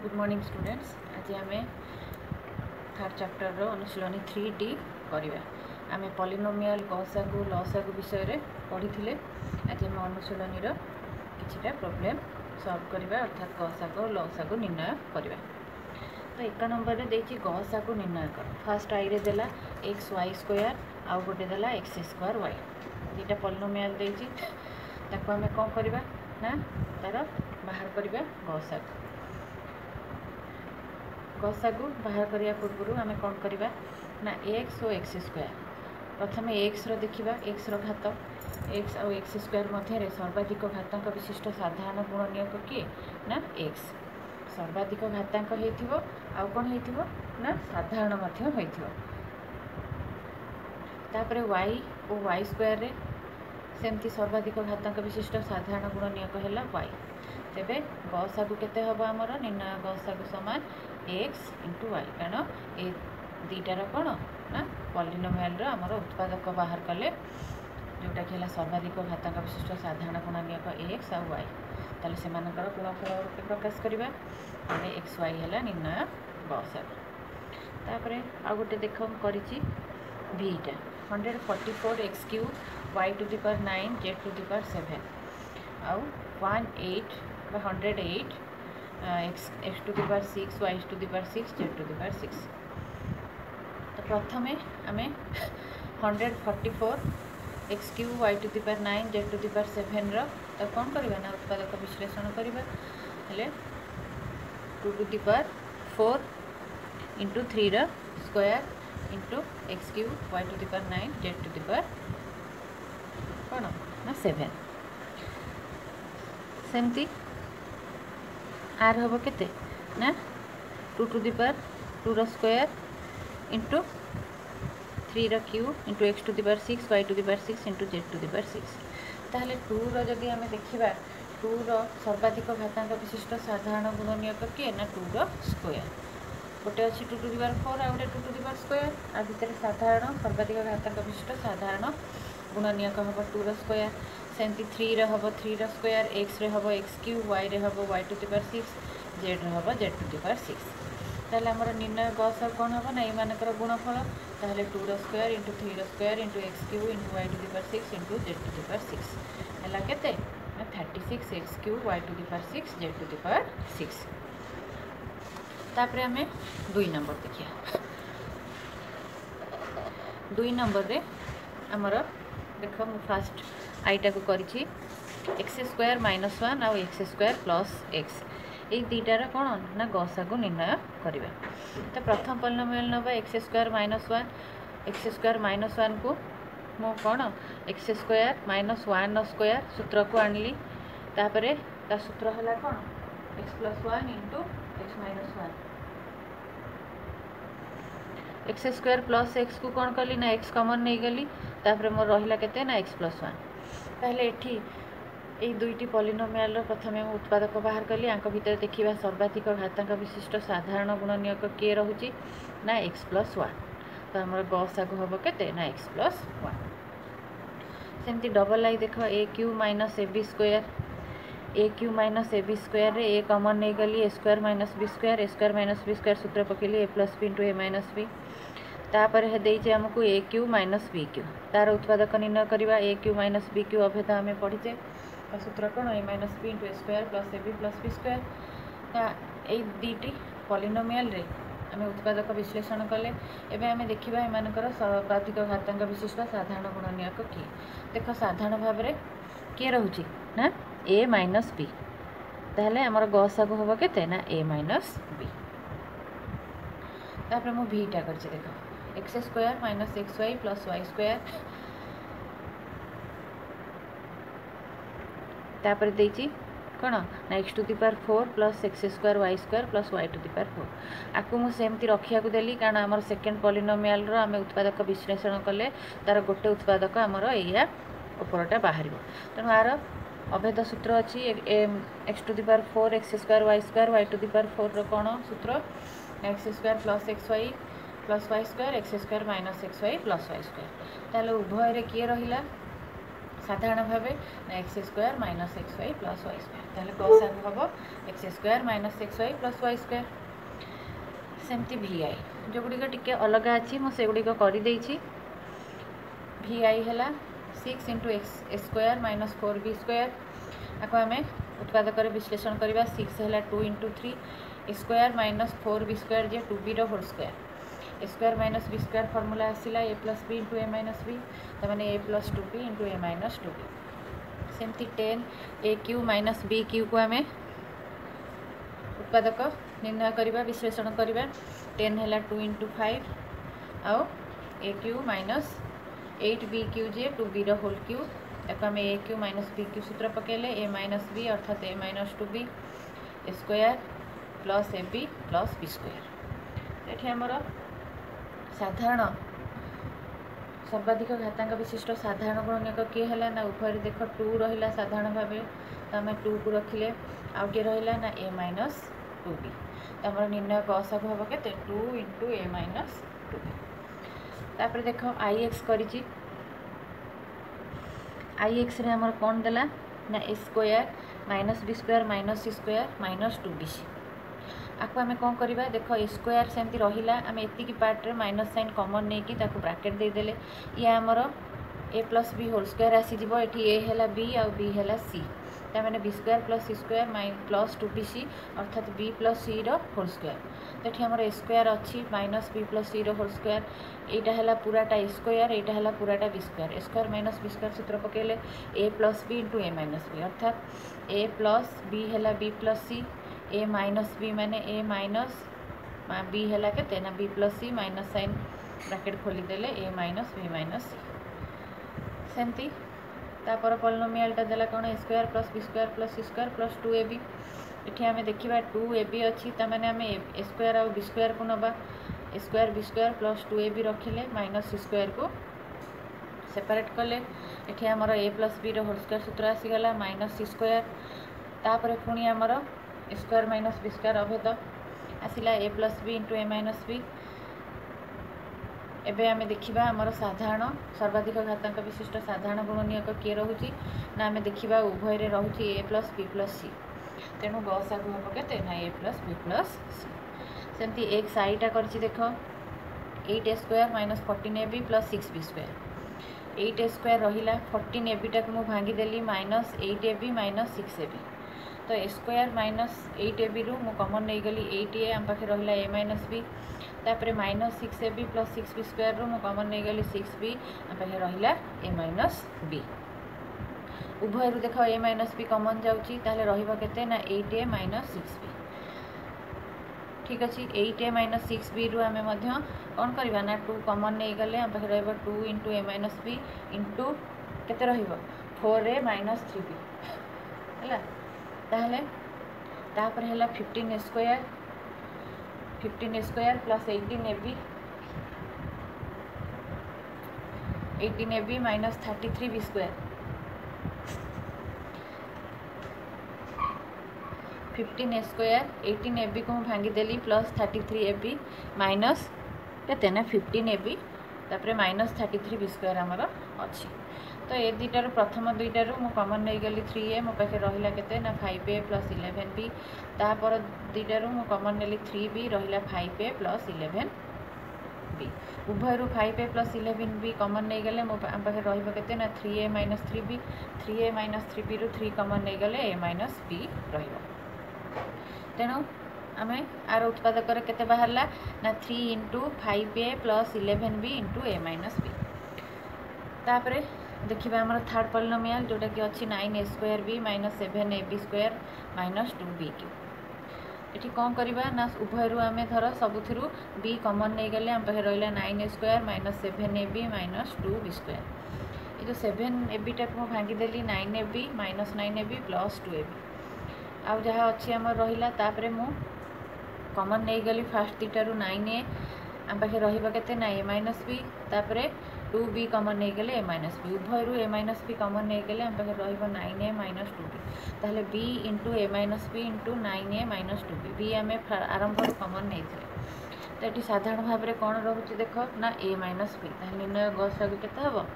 Good morning students. आज आम third chapter रो अनुशीलनी 3D करवा। आम पॉलिनोमियल गसागु लसागु विषय रे पढ़ी थे। आज आम अनुशीलनी किछिटा प्रॉब्लम सॉल्व करवा अर्थात गसागु लसागु निर्णय करवा। तो 1 नंबर रे देछि गसागु निर्णय कर। फर्स्ट आई रे देला एक्स वाई स्क्वायर आउ गोटे देला एक्स स्क्वायर वाई। दुटा पॉलिनोमियल देछि ताको आम कौन करवा ना तार बाहर करवा गसागु। गसागु बाहर करने पूर्व आम कौन करवा ना एक्स और एक्स स्क्वायर। प्रथम एक्स देखा एक्स घात एक्स और एक्स स्क्वायर मध्य सर्वाधिक घातांक विशिष्ट साधारण गुणनीयक किए ना एक्स। सर्वाधिक घातांक हो कौन हो ना साधारण होतापर वाई और वाई स्क्वायर रे सेमती सर्वाधिक घातांक विशिष्ट साधारण गुणनीयक है वाई। तेबे गसागु केते हबो आमर निर्णय गसागु समान एक्स इंटू वाई कारण ए दुटार कौन ना पॉलिनोमियल आमर उत्पादक बाहर कले जोटा कि सर्वाधिक घातांक विशिष्ट साधारण गुणनीयक एक्स आ वाई ताले सेमानकर गुणफल रूपे प्रकाश करवा एक्स वाई है निर्णय गसागु। तापर आ गोटे देख करिछि भीटा 144 x cube y to the power 9 z to the power 7 आउ 108 x to the power 6 y to the power 6 z to the power 6। तो प्रथमे आम 144 x cube y to the power 9 z to the power 7 तो कौन करवा ना उत्पादक विश्लेषण करवा 2 to the power 4 into 3 square into x cube y to the power 9 z to the power कौन ना 7 सेमती आर हम के ना 2 to the power 2 square into 3 cube into x to the power 6 y to the power 6 into z to the power 6। ताहले 2 जदि आम देखा 2 सर्वाधिक घातांक विशिष्ट साधारण गुणनीयक किए ना 2 स्क्वायर गोटे अच्छी 2 टू द पावर 4 आ गोटे 2 टू द पावर स्क्वायर आ भितर साधारण सर्वाधिक घातांक विशिष्ट साधारण गुणनीयक हम 2 स्क्वायर सेमती 3 हम 3 स्क्वायर एक्स रे हम एक्स क्यूब वाई रे हम y to the power 6 z रे हम जेड टू द पावर 6। ताहले हमर निर्णय गसागु कौन हम ना एमानकर गुणफल ताहले 2 square into 3 square into x cube into y to the power 6 into z to the power 6 है केते 36 x cube y to the power 6 z to the power 6। तापर आम 2 नंबर देखिए 2 नंबर रे आमर देख मु फास्ट आईटा को करी एक्स स्क्वायर माइनस 1 आउ एक्स स्क्वायर प्लस एक्स ये दुटार कौन ना गसागु निर्णय करवा। तो प्रथम पॉलिनोमियल नवा एक्स स्क्वायर माइनस 1 को मो कौन एक्स स्क्वायर माइनस 1 स्क्वायर सूत्र को आनली तापर ता सूत्र है कौन x plus 1 into x minus 1 x square plus x को कौन कली ना एक्स कमन नहीं गली तापर मोर रहिला केते ना एक्स प्लस 1। पहले एठी ये दुईटी पॉलिनोमियल प्रथम उत्पादक बाहर कली आंक भितर देखा सर्वाधिक घातांक विशिष्ट साधारण गुणनीयक किए रोचे ना एक्स प्लस 1 तो आम गसागु हम के ना एक्स प्लस 1। सेमती डबल आई देख A cube minus A B square रे ए कमन नहीं गली A square minus B square सूत्र पकेली A plus B into A minus B तापर है देइचे हमको A cube minus B cube तार उत्पादक निर्णय करवा A cube minus B cube अभेद आम पढ़ीचे सूत्र कौन A minus B into A square plus B square ये दुईटी पॉलिनोमियल रे आम उत्पादक विश्लेषण कले एवं आम देखा एमानकर सर्वाधिक घातांक विशिष्ट साधारण गुणनीयक किए देख साधारण भाव में किए रोचे ना ए माइनस बी ताहले आमर गसागु हम के ना ए माइनस बी। तापर मु भीटा कर देख x square minus x y plus y square तापर देइची कौन ना x to the power 4 plus x square plus y to the power 4 आपको मुझे सेमती रखा देली कारण आमर सेकेंड पॉलिनोमियल आम उत्पादक विश्लेषण कले तार गोटे उत्पादक आमर या उपरटा बाहर तेणु आर अभेद सूत्र अच्छी x to the power 4 x square y to the power 4 कौन सूत्र x square plus x y square x square minus x y plus y square ताहले उभय किए रहिला साधारण भाव ना x square minus x y plus y square ताहले गसागु हम x square minus x y plus y square सेमती vi जो गुड़िक टिके अलग अच्छी मुझे गुड़िक कर vi है 6 into x square minus 4b square आपको आम उत्पादक विश्लेषण करवा 6 है 2 into 3 square minus 4b square जे 2b whole square square minus B square formula आसला A plus B into A minus B तमाने A plus 2b into A minus 2b सेमती 10 A cube minus B cube को आम उत्पादक निर्णय करवा विश्लेषण करवा 10 है 2 इंटू 5 आउ A cube minus 8b cube जे 2b होल क्यू ताको आम A cube minus B cube सूत्र पकेले ए माइनस बी अर्थात A minus 2b square plus A B plus B square ये आमर साधारण सर्वाधिक घातांक विशिष्ट साधारण गुणनीयक किए है ना उभय देख 2 रहा साधारण भाव तो आम 2 को रखिले आउ किए रहा ना ए माइनस 2b तो आम निर्णय गसागु हम के 2 इंटू ए माइनस 2b तापर देख आई एक्स करी आई एक्स रे आमर कौन देला ना A square minus B square minus C square minus 2bc आपको आम कौन करवा देख ए स्क्वायर सेमती रहा आम एतिक पार्ट्रे माइनस साइन कमन नहीं कि ब्राकेट देदेले ये आमर A plus B whole square आसीज ये ए है बी आउ बी है सी मैंने B square plus C square plus 2bc अर्थात B plus C whole square तो ये ए स्क्वायर अच्छी minus B plus C whole square यहाँ है पूराटा ए स्क्वायर यहाँ है पूराटा B square square minus B square सूत्र पकेले A plus B into A minus B अर्थात ए प्लस बी है B plus C A minus B माने ए माइनस बी है के ना B plus C minus sign bracket खोलीदेले A minus B minus C सेमती तापर पॉलिनोमियलटा देला कौन A square plus B square plus C square plus 2ab ये आम देखा 2ab अच्छी तमें आम ए स्क्वायर आउ बी स्क्वायर को नवा A square B square plus 2ab रखिले माइनस सी स्क्वायर को सेपरेट कले ये आमर A plus B whole square सूत्र आसीगला माइनस सी स्क्वायर तापर पुणी आमर स्क्वायर माइनस बी स्क्वायर अभेद आसला A plus B into A minus B एबे आमे देखिबा आमर साधारण सर्वाधिक घातांक विशिष्ट साधारण गुणनीयक किए रोची ना आमे देखिबा उभय रे रोची ए प्लस बी प्लस सी तेणु गसागु हम केते ना ए प्लस बी प्लस सी सेमती एक साइटा करछि देख 8a square minus 14ab plus 6b square 8a square रहिला 14ab टाक मु भांगी देली माइनस 8ab माइनस 6ab तो ए स्क्वायर माइनस 8ab रु मु कॉमन नहीं गली 8a आम पाखे रहिला ए माइनस बी तापर minus 6ab plus 6b square रु मु कॉमन नहीं गली 6b आम पाखे रहिला ए माइनस बी उभय रु देख ए माइनस बी कॉमन जाउची ताहले रहिबा केते ना 8a माइनस 6b ठीक अच्छे 8a माइनस 6b रु आमे मध्य कौन करवा ना 2 कॉमन नहीं गले आम पाखे रहिबा 2 into A minus B into केते रहिबा 4a माइनस 3b हैला ताहले तापर है 15 square plus 18ab minus 33b square 15 square 18ab को भांगी देली प्लस 33ab माइनस केते ना 15ab तापर माइनस 33b स्क्वायर आमर अच्छी तो ये दुईटार प्रथम दुईटार मु कॉमन नहीं गली 3a मो पाखे रहिला केते ना 5a प्लस 11b तापर दुईटार मु कॉमन नेली 3b रहिला 5a प्लस 11b उभय रु 5a प्लस 11b कॉमन नहीं गले मो पाखे रहिबा केते ना 3a minus 3b 3a minus 3b रु 3 कॉमन नहीं गले a माइनस b रहिबा तेणु आम आर उत्पादक केते बाहरला ना 3 into 5a plus 11b into a minus b तापर देखिए आम थर्ड पॉलिनोमियल जोटा कि अच्छी 9a square b minus 7ab square minus 2b क्यू ये कौन करवा ना उभय रु आम धर सबुथिरु b कॉमन नहीं गले आम पाखे रहा 9a square minus 7ab minus 2b square ये जो 7ab टाक मुझे भांगीदेली 9ab minus 9ab plus 2ab आउ जहाँ अच्छी आम रहा तापर मु कॉमन नहीं गली फास्ट दुईटारू 9a आम पाखे रहा के ना a माइनस बी तापर 2b कॉमन नहीं गले a माइनस बी उभय रु a माइनस बी कॉमन नहीं गले आम पाखे रहा 9a माइनस 2b ताहले b into a minus B into 9a minus 2b b आम आरंभ कॉमन नहीं थे तो ये साधारण भाव में कौन रोचे देख ना a माइनस बी निर्णय गसागु केते हम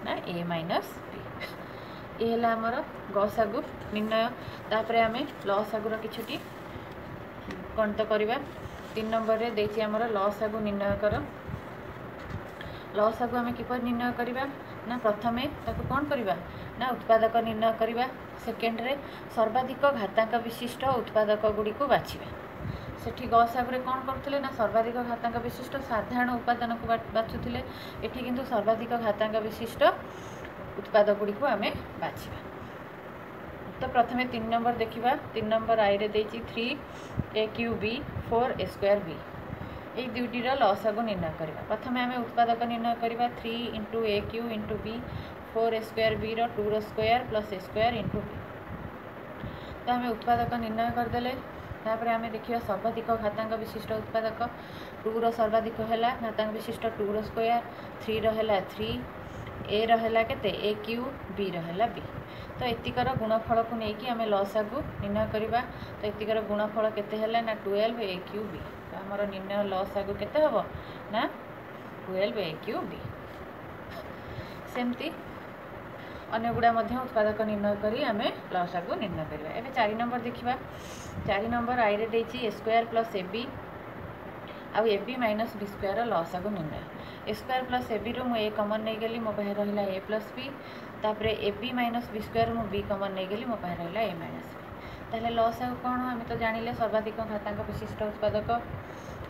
ना a माइनस बी ये है आमर गसागु निर्णय। तापर आम लसागुर किछुटी गणित करवा। 3 नंबर रे देछि आमर लसागु निर्णय कर। लसागु आम किपर निर्णय करवा ना प्रथमे ताकू कौन करवा ना उत्पादक निर्णय करवा। सेकेंड रे सर्वाधिक घातांक विशिष्ट उत्पादक गुड़ी को बाछिबा। सेठी गसागुरे कौन करथिले ना सर्वाधिक घातांक विशिष्ट साधारण उत्पादन को बाछुथिले। एठी किंतु सर्वाधिक घातांक विशिष्ट उत्पादक गुड़ी को आमे बाछिबा। तो प्रथमे 3 नंबर देखिबा। 3 नंबर आई रे देछि 3a³ 4a²b। ये दुईटी लसागु निर्णय करवा। प्रथमे आम उत्पादक निर्णय करवा 3 × a³ × b 4a²b 2 square plus a² × b। तो आम उत्पादक निर्णय करदेले। तापर आम देखिए सर्वाधिक घातांक विशिष्ट उत्पादक 2 सर्वाधिक है घातांक विशिष्ट 2 स्क्वायर 3 है 3 ए रहा केते a³ b रहा b। तो एतिकर गुणफल को लेकिन आम लसागु निर्णय करवा। तो एतिकर गुणफल केते है ना 12a³ b। तो आमर निर्णय लसागु केते हबो ना 12a³ b। सेमती अन्य गुड़ा उत्पादक निर्णय करी आम लसागु निर्णय करवा। एबे 4 नंबर देखिबा। 4 नंबर आई रे देछि a² + ab आउ ab - b² लसागु निर्णय। a² + ab रु ए कमन नहीं गली मो पाहे रहिला a + b। तापरे ab - b² मु b कमन नहीं गली मो पाहे रहिला a - b। ताहले लसागु कोन हम तो जानिले सर्वाधिक घातांक विशिष्ट उत्पादक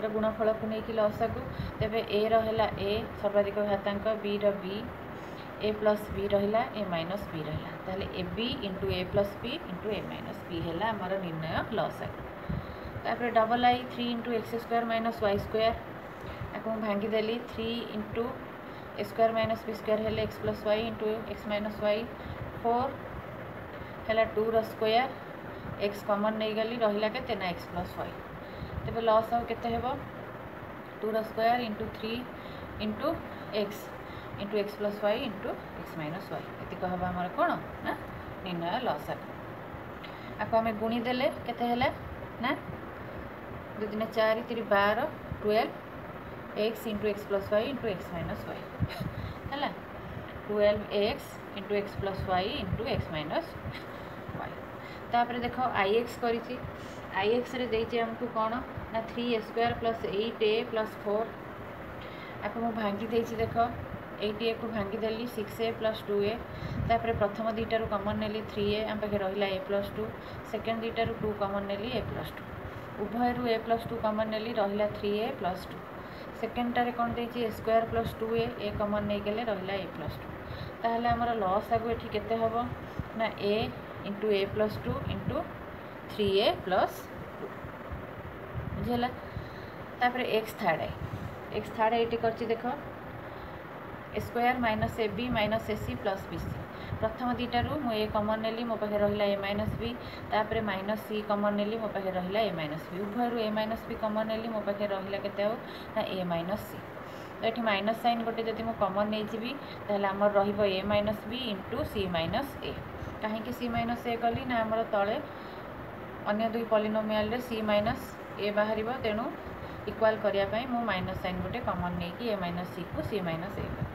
र गुणफल को लेकिन लसागु। तेबे a रहिला a सर्वाधिक घातांक b raw b a + b रहिला a - b रहिला। ताहले ab × a + b × a - b हैला हमर निर्णय लसागु। तापर डबल आई 3 × x² - y² आपको भांगी देली 3 × a² - b² हेले x + y × x - y 4 हैला 2 र स्क्वायर x कॉमन नहीं गली रहिला केते ना x + y। तेबे लसागु केते हेबो 2 र square × 3 × x × x + y × x - y। एति कहबा हमर कोन ना निर्णय लसागु। आपको आम गुणी देले केते हैला ना 2 × 4 = 12 12 x × x + y × x - y हैला 12x × x + y × x - y। तापर देखो ix करिछि ix रे देछि हमकु कोन ना 3a² + 8a + 4 आपको मु भांगी देछि। देखो 8a को भांगी देली 6a + 2a। तापर प्रथम दुईटार कमन नेली 3a आम पाखे रहिला a + 2। सेकेंड दुईटार 2 कमन नेली a + 2। उभयरू a + 2 कमन नेली रहिला 3a + 2। सेकेंड टारे कोन देछि a² + 2a a कमन नहीं गेले रहिला a + 2। ताहले हमर लसागु एठी केते हबो ना a × a + 2 × 3a + 2 बुझला। तापर x थर्ड एटी करछि देखो a² - ab - ac + bc। प्रथम दुईटारू मु a कमन नेली मो पाखे रहिला a - b। तापर -c कमन नेली मो पाखे रहिला a - b। उभयरू a - b कमन नेली मो पाखे रहिला केते हो ना a - c। तो ये माइनस साइन गोटे जब मुझे कमन नहीं जी ताहले आमर रहिबो a - b × c - a। कहीं c - a कली ना आमर तले अन्य दुई पॉलिनोमियल रे c - a बाहर तेणु इक्वाल करने मु माइनस साइन गोटे कमन नहीं कि a - c को c - a।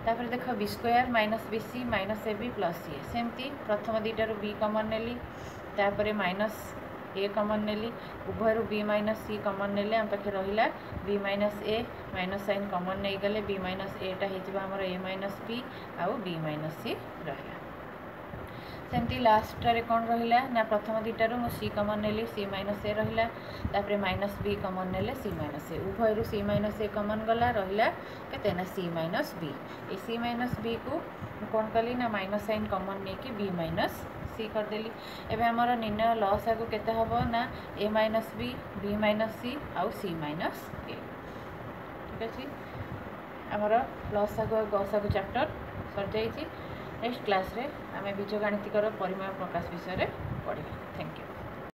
तापर देख b² - bc - ab + c सेमती प्रथम दुईटार b कमन नेली तापर -a common Nelly उभयरू b - c कमन नेले आम पाखे रहिला b - a माइनस साइन कमन नहीं गले b - a टा हेजिबा हमर a - b आउ b - c रहिला। सेमती लास्ट रे कोन रहिला ना प्रथम दुईटार मु c common Nelly c - a रहिला तापर -b कमन नेले c - a उभयरू c - a कमन गला रहिला केते ना c - b। ए c - b को कौन कली ना माइनस साइन कमन नहीं कि b - c करदेली। एबे हमर निर्णय लसागु केते हबो ना a - b b - c आउ c - a। ठीक अछि हमर लसागु और गसागु चैप्टर सर जाइछि। नेक्स्ट क्लास रे आमे बीजगणितिकर परिमेय प्रकाश विषय रे पढ़िबा। Thank you.